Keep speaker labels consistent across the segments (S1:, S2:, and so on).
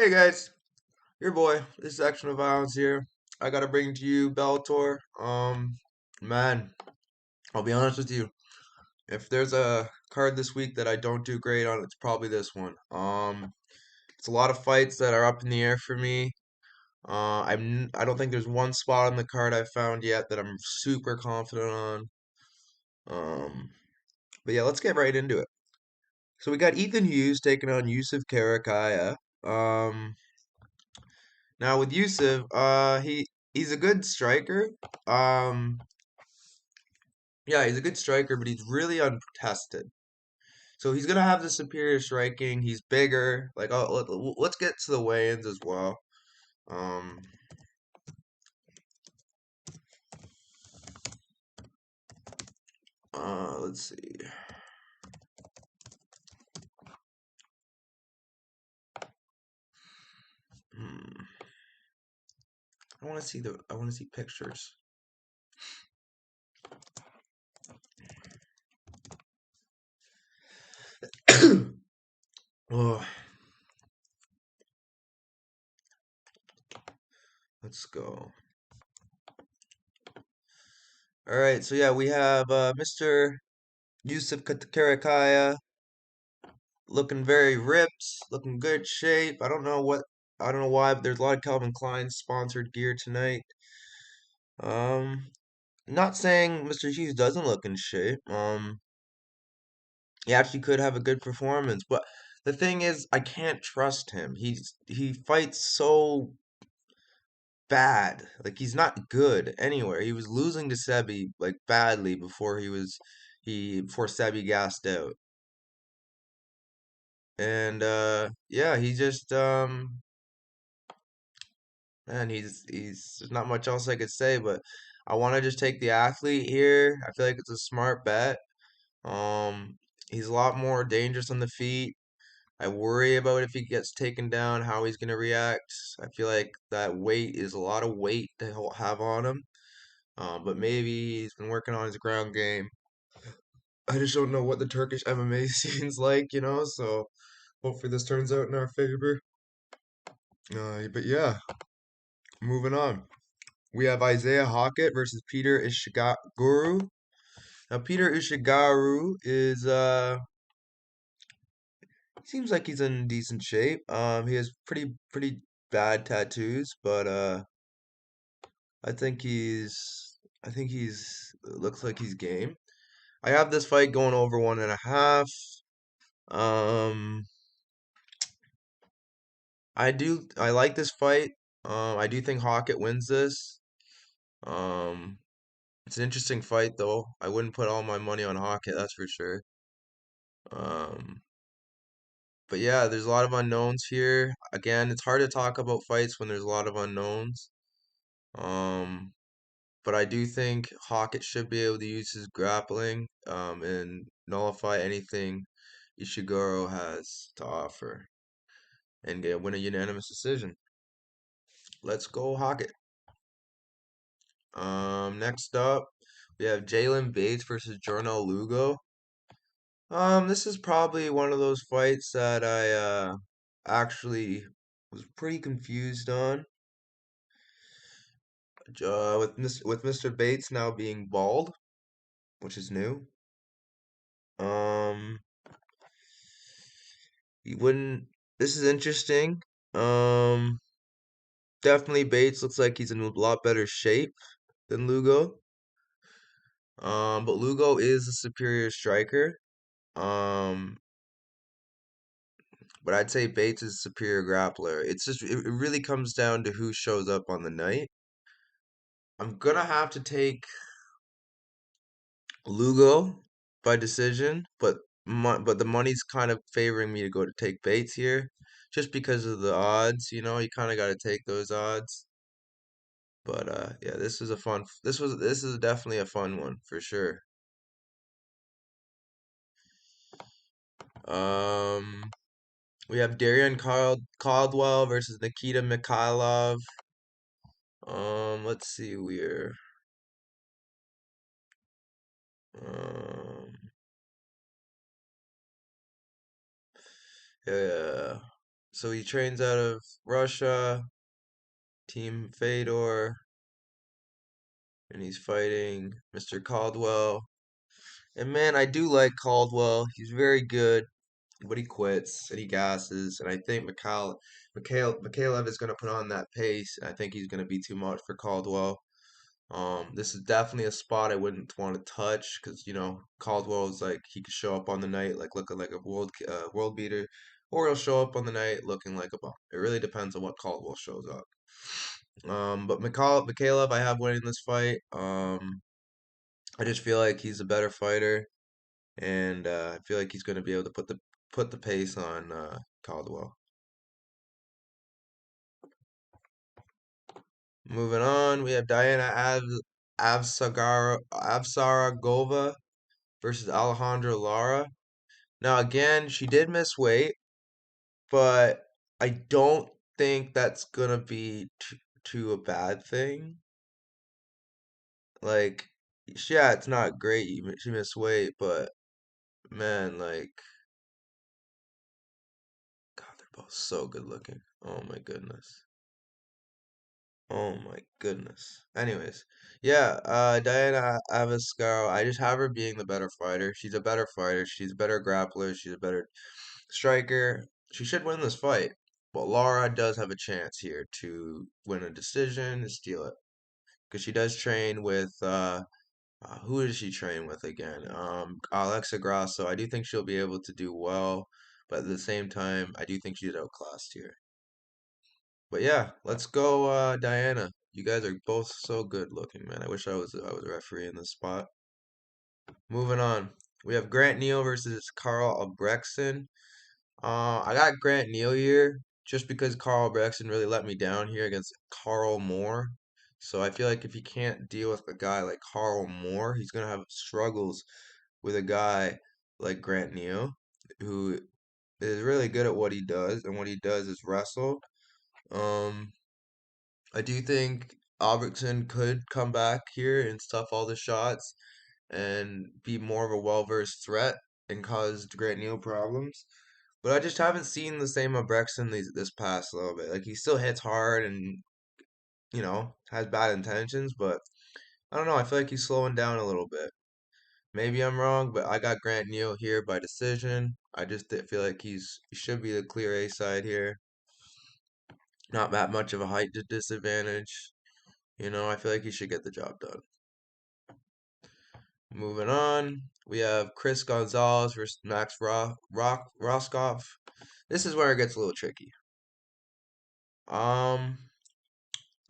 S1: Hey guys, your boy. This is Action of Violence here. I gotta bring to you Bellator. Man, I'll be honest with you. If there's a card this week that I don't do great on, it's probably this one. It's a lot of fights that are up in the air for me. I don't think there's one spot on the card I found yet that I'm super confident on. Um, but yeah, let's get right into it. So we got Ethan Hughes taking on Yusuf Karakaya. Um, Now with Yusuf, he's a good striker. Um, yeah, he's a good striker, but he's really uncontested. So he's gonna have the superior striking. He's bigger. Like, let's get to the weigh-ins as well. Um, let's see. Hmm. I want to see pictures. Oh, let's go. All right, so yeah, we have Mr. Yusuf Karakaya looking very ripped, looking good shape. I don't know why, but there's a lot of Calvin Klein sponsored gear tonight. Um, Not saying Mr. Hughes doesn't look in shape. He actually could have a good performance, but the thing is, I can't trust him. He fights so bad. Like he's not good anywhere. He was losing to Sebi like badly before Sebi gassed out. And yeah, he just man, he's there's not much else I could say, but I want to just take the athlete here. I feel like it's a smart bet. Um, he's a lot more dangerous on the feet. I worry about if he gets taken down, how he's gonna react. I feel like that weight is a lot of weight to have on him. But maybe he's been working on his ground game. I just don't know what the Turkish MMA scene's like, so hopefully this turns out in our favor. But yeah, moving on. We have Isaiah Hockett versus Peter Ishiguro. Now Peter Ishiguro is seems like he's in decent shape. He has pretty bad tattoos, but I think he's looks like he's game. I have this fight going over 1.5. Um, I like this fight. I do think Hockett wins this. Um, it's an interesting fight though. I wouldn't put all my money on Hockett, that's for sure. Um, but yeah, there's a lot of unknowns here. Again, it's hard to talk about fights when there's a lot of unknowns. Um, but I do think Hockett should be able to use his grappling and nullify anything Ishiguro has to offer and win a unanimous decision. Let's go Hockett. Next up, we have Jalen Bates versus Jornal Lugo. This is probably one of those fights that I actually was pretty confused on. With Mr. Bates now being bald, which is new. Um, he wouldn't. This is interesting. Um, Definitely Bates looks like he's in a lot better shape than Lugo. But Lugo is a superior striker. Um, but I'd say Bates is a superior grappler. It really comes down to who shows up on the night. I'm gonna have to take Lugo by decision, but the money's kind of favoring me to go to take Bates here, just because of the odds. You kind of got to take those odds. But yeah, this is a fun. This is definitely a fun one for sure. Um, we have Caldwell versus Nikita Mikhailov. Let's see where. Um, yeah. So he trains out of Russia, Team Fedor, and he's fighting Mr. Caldwell. And man, I do like Caldwell. He's very good, but he quits and he gasses. And I think Mikhailov is going to put on that pace. And I think he's going to be too much for Caldwell. This is definitely a spot I wouldn't want to touch because Caldwell is like he could show up on the night like looking like a world beater, or he'll show up on the night looking like a bum. It really depends on what Caldwell shows up. But Mikhailov, I have winning this fight. I just feel like he's a better fighter, and I feel like he's going to be able to put the pace on Caldwell. Moving on, we have Diana Avsaragova versus Alejandra Lara. Now, again, she did miss weight, but I don't think that's gonna be too a bad thing. Like, yeah, it's not great. She missed weight, but man, like, God, they're both so good looking. Oh my goodness. Oh my goodness. Anyways, yeah, Diana Avascaro, I just have her being the better fighter. She's a better fighter. She's a better grappler. She's a better striker. She should win this fight. But Laura does have a chance here to win a decision and steal it. Because she does train with, who does she train with again? Alexa Grasso. I do think she'll be able to do well. But at the same time, I do think she's outclassed here. But yeah, let's go, Diana. You guys are both so good looking, man. I wish I was a referee in this spot. Moving on, we have Grant Neal versus Carl Albrechtsen. I got Grant Neal here just because Carl Albrechtsen really let me down here against Carl Moore. So I feel like if he can't deal with a guy like Carl Moore, he's gonna have struggles with a guy like Grant Neal, who is really good at what he does, and what he does is wrestle. Um, I do think Albertson could come back here and stuff all the shots and be more of a well-versed threat and cause Grant Neal problems. But I just haven't seen the same of Brexton this past little bit. Like he still hits hard and has bad intentions, but I don't know. I feel like he's slowing down a little bit. Maybe I'm wrong, but I got Grant Neal here by decision. I just feel like he should be the clear A side here. Not that much of a height disadvantage. I feel like he should get the job done. Moving on, we have Chris Gonzalez versus Max Roskopf. This is where it gets a little tricky. Um,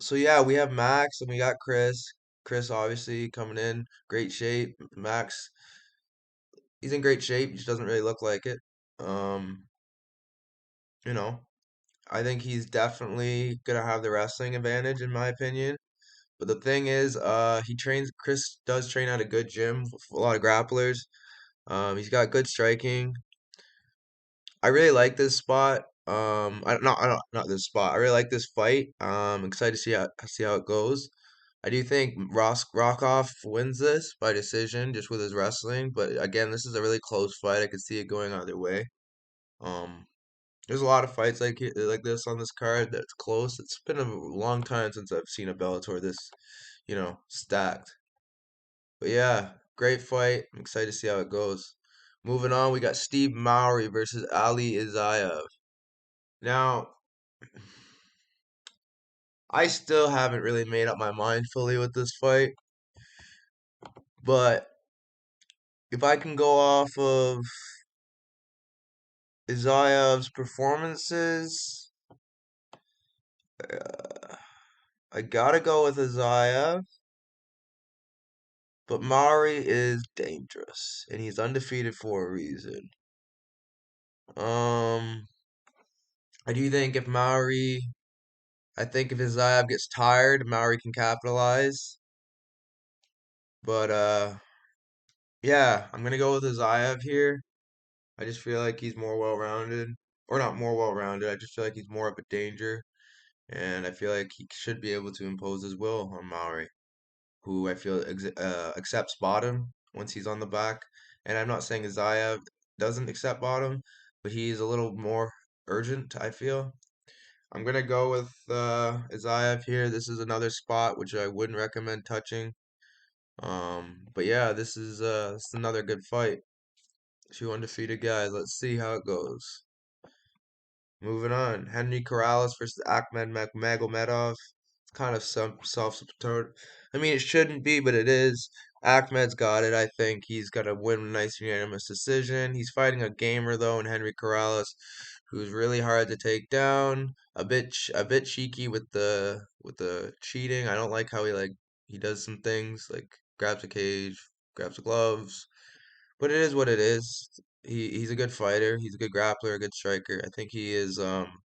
S1: so yeah, we have Max and we got Chris. Chris obviously coming in great shape. Max, he's in great shape. He just doesn't really look like it. Um, you know, I think he's definitely gonna have the wrestling advantage in my opinion. But the thing is, Chris does train at a good gym with a lot of grapplers. He's got good striking. I really like this spot. Not this spot. I really like this fight. Excited to see how it goes. I do think Rockoff wins this by decision just with his wrestling, but again, this is a really close fight. I could see it going either way. Um, there's a lot of fights like this on this card that's close. It's been a long time since I've seen a Bellator this, stacked. But yeah, great fight. I'm excited to see how it goes. Moving on, we got Steve Mowry versus Ali Izaev. Now, I still haven't really made up my mind fully with this fight, but if I can go off of Izaev's performances, I gotta go with Izaev, but Mowry is dangerous, and he's undefeated for a reason. Um, I do think I think if Izaev gets tired, Mowry can capitalize, but yeah, I'm gonna go with Izaev here. I just feel like he's more well-rounded, or not more well-rounded. I just feel like he's more of a danger, and I feel like he should be able to impose his will on Maori, who I feel accepts bottom once he's on the back. And I'm not saying Zayev doesn't accept bottom, but he's a little more. urgent, I feel. I'm gonna go with Isaev here. This is another spot which I wouldn't recommend touching. But yeah, this is another good fight. Two undefeated guys. Let's see how it goes. Moving on, Henry Corrales versus Ahmed Magomedov. It's kind of some self-supported. I mean, it shouldn't be, but it is. Ahmed's got it. I think he's gonna win a nice unanimous decision. He's fighting a gamer though, in Henry Corrales, who's really hard to take down. A bit cheeky with the cheating. I don't like how he does some things like grabs a cage, grabs the gloves. But it is what it is. He's a good fighter. He's a good grappler, a good striker. I think he is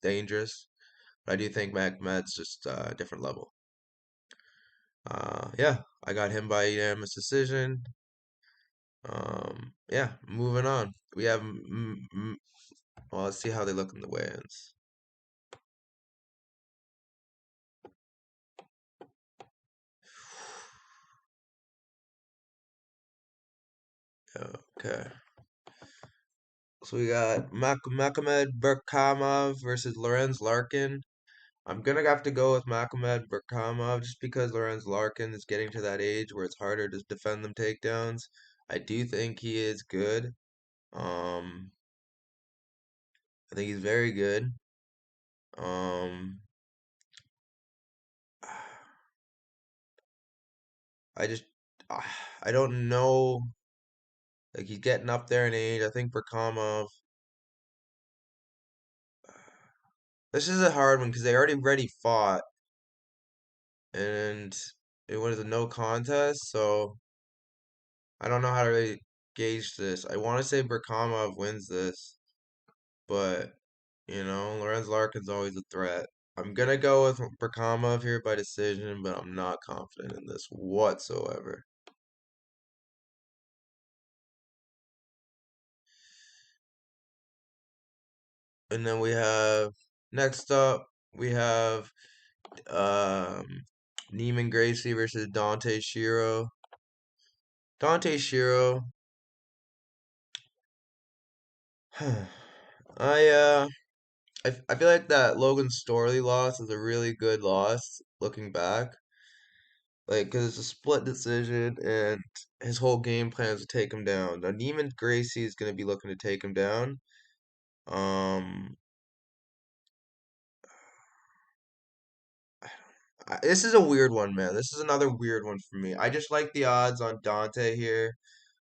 S1: dangerous. But I do think Med's just a different level. Yeah, I got him by unanimous decision. Yeah, moving on. We have well, let's see how they look in the weigh-ins. Okay. So we got Makomed Burkhamov versus Lorenz Larkin. I'm gonna have to go with Makomed Burkhamov just because Lorenz Larkin is getting to that age where it's harder to defend them takedowns. I do think he is good. Um, I think he's very good. Um, I just I don't know. Like he's getting up there in age. I think Burkhamov. This is a hard one because they already fought and it was a no contest. So I don't know how to really gauge this. I want to say Burkhamov wins this, but Lorenz Larkin's always a threat. I'm gonna go with Burkhamov here by decision, but I'm not confident in this whatsoever. And then we have next up we have um Neiman Gracie versus Dante Shiro. Dante Shiro. I I feel like that Logan Storley loss is a really good loss looking back. Like, because it's a split decision and his whole game plan is to take him down. Now, Neiman Gracie is going to be looking to take him down. Um, this is a weird one, man. This is another weird one for me. I just like the odds on Dante here.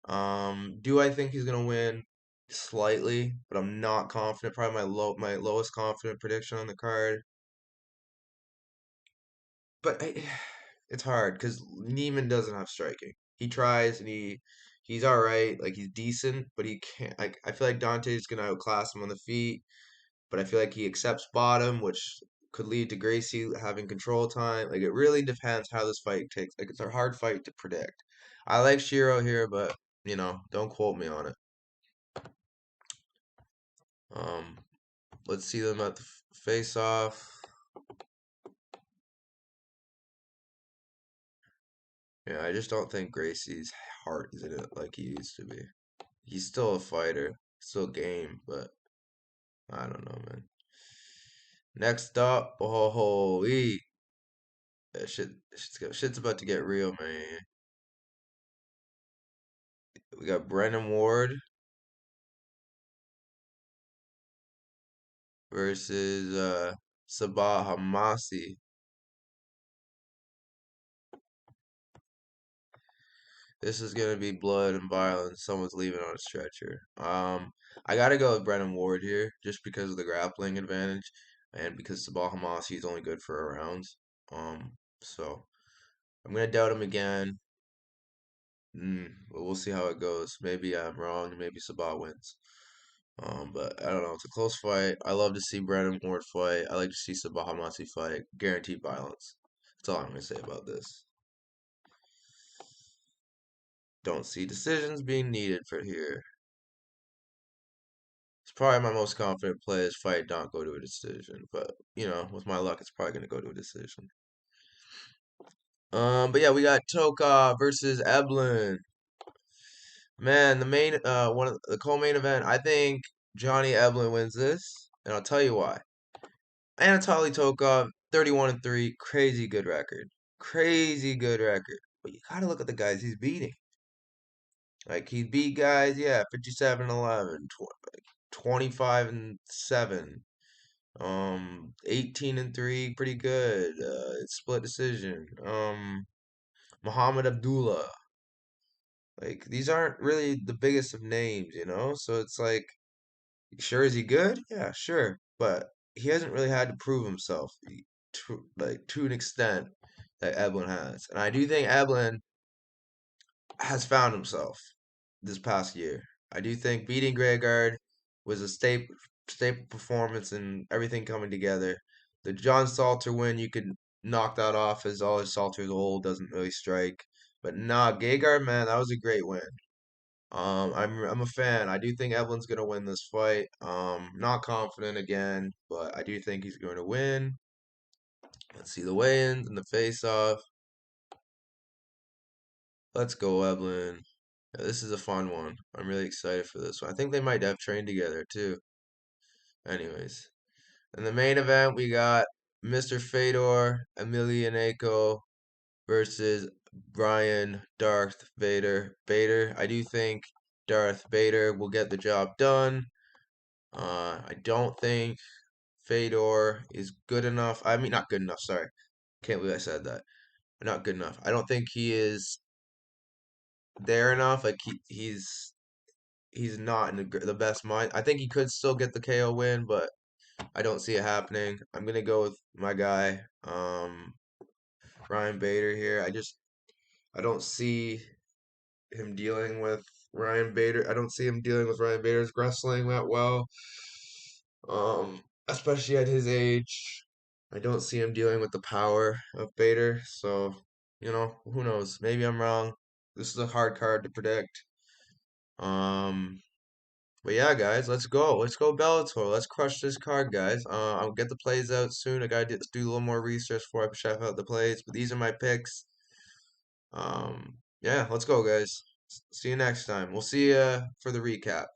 S1: Do I think he's going to win? Slightly, but I'm not confident. Probably my lowest confident prediction on the card. But it's hard because Neiman doesn't have striking. He tries and he's all right. Like he's decent, but he can't. Like I feel like Dante's gonna outclass him on the feet, but I feel like he accepts bottom, which could lead to Gracie having control time. Like it really depends how this fight takes. Like it's a hard fight to predict. I like Shiro here, but don't quote me on it. Um, let's see them at the face off. Yeah, I just don't think Gracie's heart is in it like he used to be. He's still a fighter, still game, but I don't know, man. Next up, holy, shit's about to get real, man. We got Brennan Ward versus Sabah Hamasi. This is gonna be blood and violence. Someone's leaving on a stretcher. I gotta go with Brennan Ward here, just because of the grappling advantage, and because Sabah Hamasi is only good for a round. So I'm gonna doubt him again. But we'll see how it goes. Maybe I'm wrong. Maybe Sabat wins. But I don't know. It's a close fight. I love to see Brandon Ward fight. I like to see Sabah Hamasi fight. Guaranteed violence. That's all I'm gonna say about this. Don't see decisions being needed for here. It's probably my most confident play is fight not go to a decision. But with my luck, it's probably gonna go to a decision. But yeah, we got Toka versus Eblin. Man, the main one of the co-main event. I think Johnny Eblin wins this. and I'll tell you why. Anatoly Tokov, 31-3, crazy good record. Crazy good record. But you gotta look at the guys he's beating. Like he beat guys, yeah, 57-11, 25-7, 18-3, pretty good. It's split decision. Muhammad Abdullah. Like these aren't really the biggest of names, you know? So it's like, sure, is he good? Yeah, sure. But he hasn't really had to prove himself to an extent that Eblin has. And I do think Eblin has found himself this past year. I do think beating Greyguard was a staple performance and everything coming together. The John Salter win, you could knock that off as all his Salter's old, doesn't really strike. But nah, Gegard, man, that was a great win. I'm a fan. I do think Evelyn's gonna win this fight. Not confident again, but I do think he's going to win. Let's see the weigh-ins and the face-off. Let's go, Evelyn. Yeah, this is a fun one. I'm really excited for this one. I think they might have trained together too. Anyways, in the main event, we got Mr. Fedor Emelianenko versus Brian Darth Vader. Vader. I do think Darth Vader will get the job done. I don't think Fedor is good enough. I mean, not good enough. Sorry, can't believe I said that. Not good enough. I don't think he is there enough. Like he's not in the best mind. I think he could still get the KO win, but I don't see it happening. I'm gonna go with my guy, Ryan Bader here. I don't see him dealing with Ryan Bader. I don't see him dealing with Ryan Bader's wrestling that well. Especially at his age. I don't see him dealing with the power of Bader. So, who knows? Maybe I'm wrong. This is a hard card to predict. Um, but yeah, guys, let's go. Let's go Bellator. Let's crush this card, guys. I'll get the plays out soon. I gotta do a little more research before I chef out the plays. But these are my picks. Yeah, let's go, guys. See you next time. We'll see you for the recap.